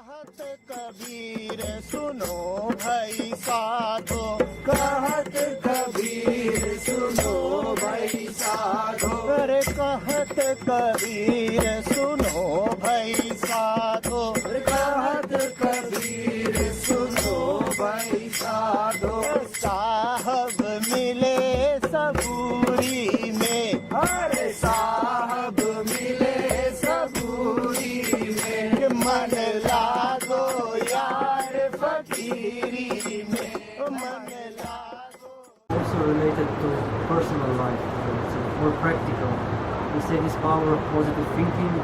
कहत कबीर सुनो भाई साधो, कहत कबीर सुनो भाई साधो, अरे कहत कबीर सुनो भाई साधो, कहत कबीर सुनो भाई साधो। साहब मिले सबूरी में, अरे साहब मिले सबूरी में, मन लागो यार फकीरी में, मन लागो। Also related to personal life, it's more practical. We say this power of positive thinking.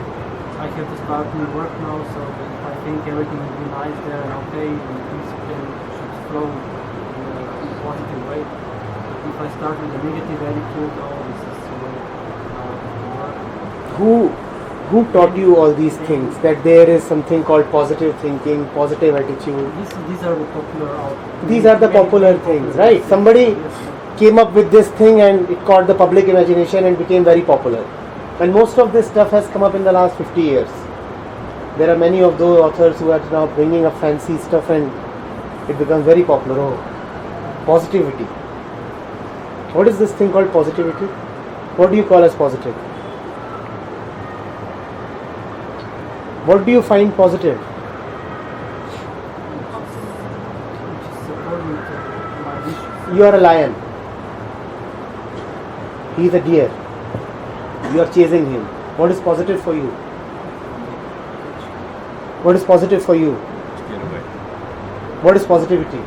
I have to start new work now, so if I think everything will be nice there and okay, and things should flow in a positive way. But if I start with a negative attitude, oh, this is work. Who taught you all these things? That there is something called positive thinking, positive attitude. These are the popular. These are the popular things, right? Somebody came up with this thing and it caught the public imagination and became very popular. And most of this stuff has come up in the last 50 years. There are many of those authors who are now bringing up fancy stuff and it becomes very popular. Oh, positivity. What is this thing called positivity? What do you call as positive? What do you find positive? You are a lion. He is a deer. You are chasing him. What is positive for you? What is positive for you? Get away. What is positivity?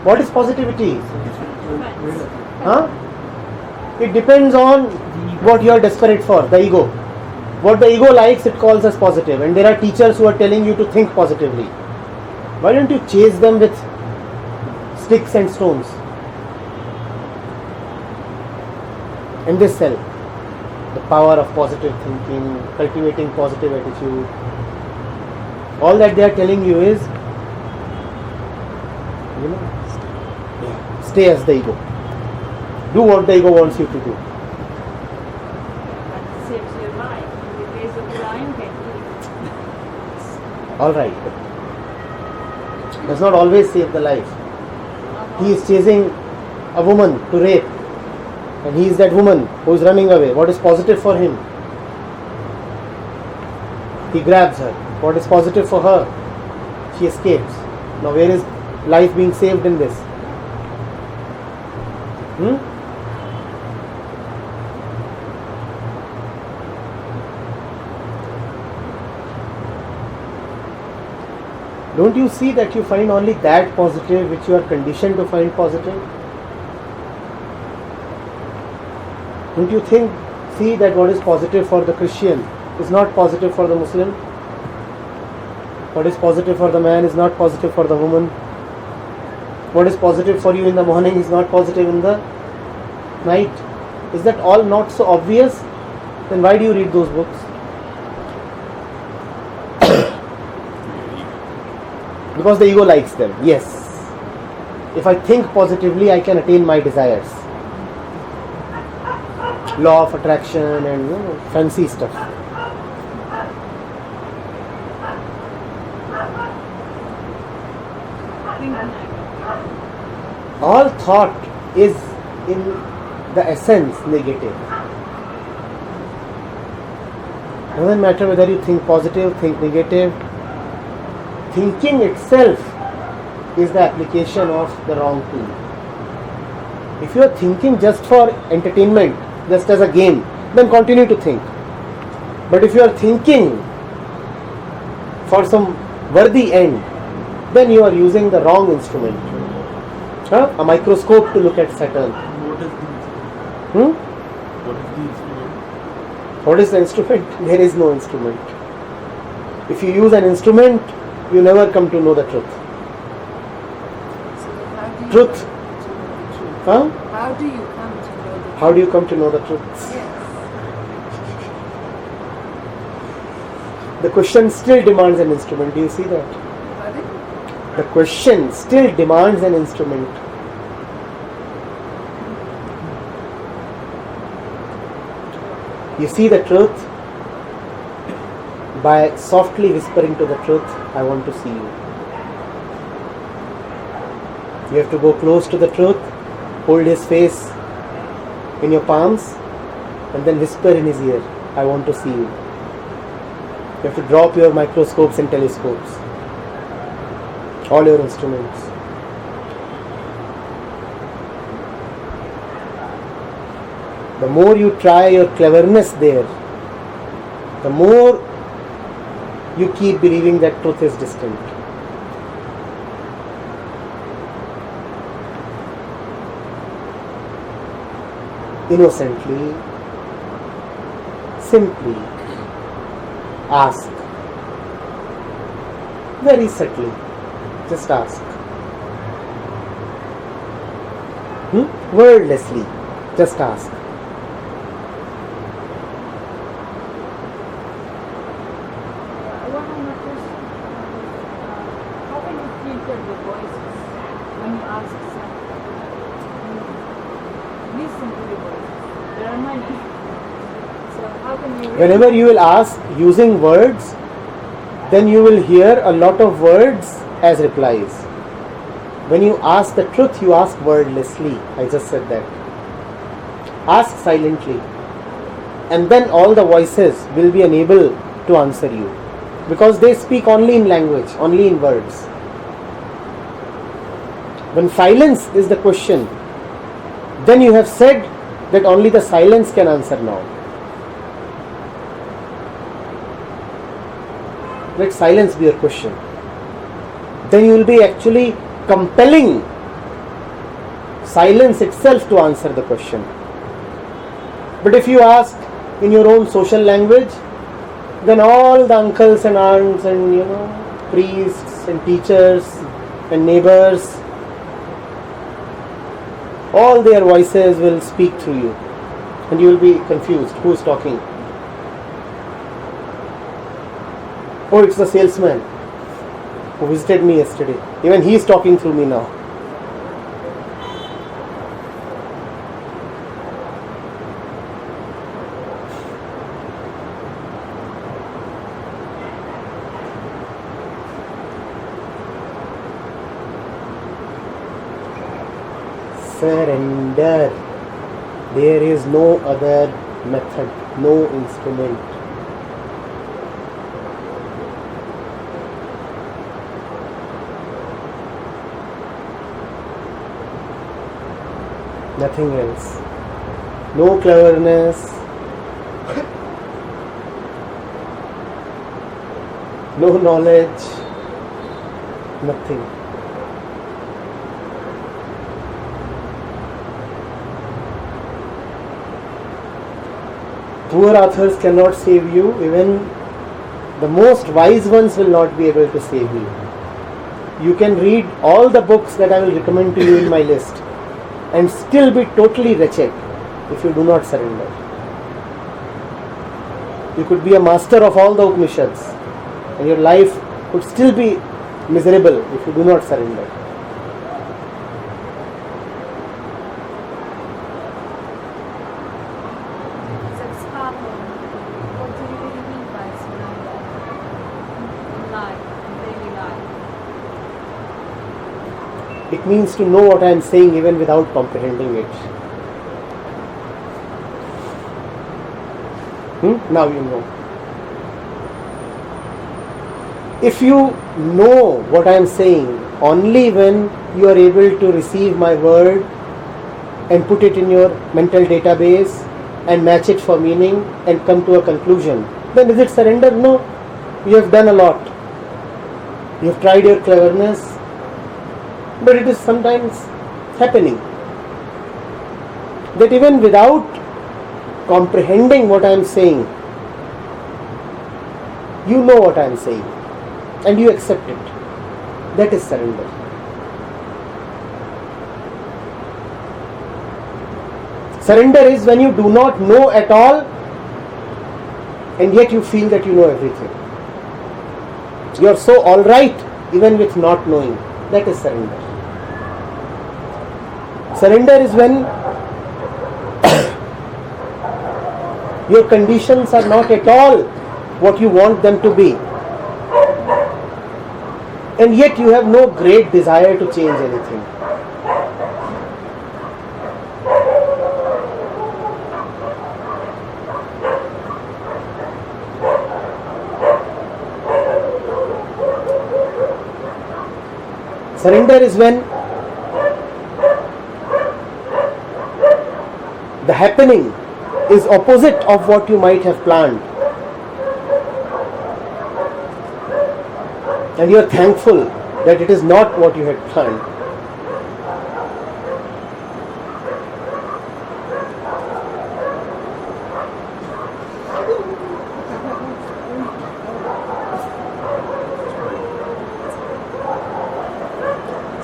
What is positivity? Huh? It depends on what you are desperate for, the ego. What the ego likes, it calls as positive. And there are teachers who are telling you to think positively. Why don't you chase them with sticks and stones? In this cell, the power of positive thinking, cultivating positive attitude, all that they are telling you is, stay as the ego. Do what the ego wants you to do. That saves your life. In the case of the lion, Alright. Does not always save the life. He is chasing a woman to rape. And he is that woman who is running away. What is positive for him? He grabs her. What is positive for her? She escapes. Now where is life being saved in this? Don't you see that you find only that positive which you are conditioned to find positive? Don't you see that what is positive for the Christian is not positive for the Muslim? What is positive for the man is not positive for the woman. What is positive for you in the morning is not positive in the night. Is that all not so obvious? Then why do you read those books? Because the ego likes them. Yes. If I think positively, I can attain my desires. Law of attraction and fancy stuff. All thought is in the essence negative. Doesn't matter whether you think positive, think negative. Thinking itself is the application of the wrong tool. If you are thinking just for entertainment, just as a game, then continue to think. But if you are thinking for some worthy end, then you are using the wrong instrument. A microscope to look at Saturn. What is the instrument? What is the instrument? What is the instrument? There is no instrument. If you use an instrument, you never come to know the truth. Truth. Huh? how do you come to know the truth? How do you come to know the truth? Yes. The question still demands an instrument. Do you see that? Pardon? The question still demands an instrument. You see the truth? by softly whispering to the truth, I want to see you. You have to go close to the truth, hold his face in your palms, and then whisper in his ear, I want to see you. You have to drop your microscopes and telescopes, all your instruments. The more you try your cleverness there, the more you keep believing that truth is distant. Innocently, simply ask. Very subtly, just ask. Wordlessly, just ask. One of my questions, how can you filter the voices when you ask something? Listen to the voices. There are many. So how can you... Whenever you will ask using words, then you will hear a lot of words as replies. When you ask the truth, you ask wordlessly. I just said that. Ask silently. And then all the voices will be unable to answer you, because they speak only in language, only in words. When silence is the question, then you have said that only the silence can answer now. Let silence be your question. Then you will be actually compelling silence itself to answer the question. But if you ask in your own social language, then all the uncles and aunts and priests and teachers and neighbors, all their voices will speak through you, and you will be confused. Who is talking? Oh, it's the salesman who visited me yesterday. Even he is talking through me now. Surrender. There is no other method, no instrument. Nothing else. No cleverness, no knowledge, nothing. Poor authors cannot save you. Even the most wise ones will not be able to save you. You can read all the books that I will recommend to you in my list and still be totally wretched if you do not surrender. You could be a master of all the Upanishads and your life could still be miserable if you do not surrender. What do you really mean by surrender in life, in daily life? It means to know what I am saying even without comprehending it. Now you know. If you know what I am saying only when you are able to receive my word and put it in your mental database and match it for meaning and come to a conclusion, then is it surrender? No. You have done a lot. You have tried your cleverness, but it is sometimes happening that even without comprehending what I am saying, you know what I am saying and you accept it. That is surrender. Surrender is when you do not know at all and yet you feel that you know everything. You are so alright even with not knowing. That is surrender. Surrender is when your conditions are not at all what you want them to be. And yet you have no great desire to change anything. Surrender is when the happening is opposite of what you might have planned. And you are thankful that it is not what you had planned.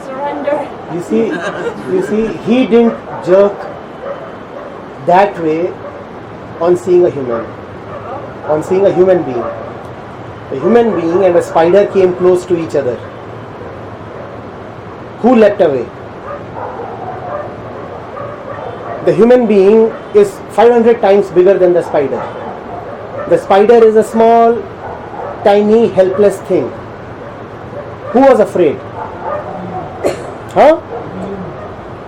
Surrender. You see, he didn't jerk that way on seeing a human being. A human being and a spider came close to each other. Who leapt away? The human being is 500 times bigger than the spider. The spider is a small, tiny, helpless thing. Who was afraid? Huh?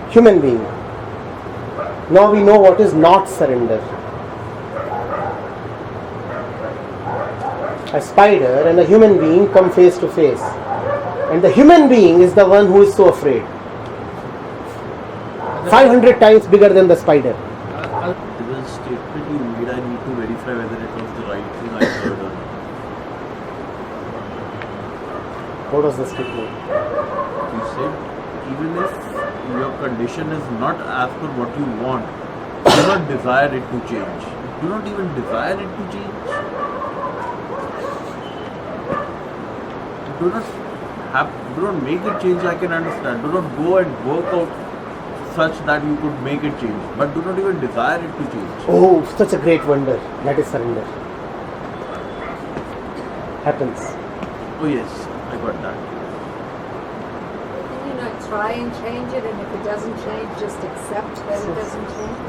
Human being. Now we know what is not surrender. A spider and a human being come face to face. And the human being is the one who is so afraid. 500 times bigger than the spider. There was a statement you made, I need to verify whether it was the right thing I heard or not. What was the statement? You said, even if your condition is not as per what you want, do not desire it to change. Do not even desire it to change. Do not make it change, I can understand. Do not go and work out such that you could make it change. But do not even desire it to change. Oh, such a great wonder. That is surrender. Happens. Oh yes, I got that. Can you not try and change it, and if it doesn't change, just accept that it doesn't change?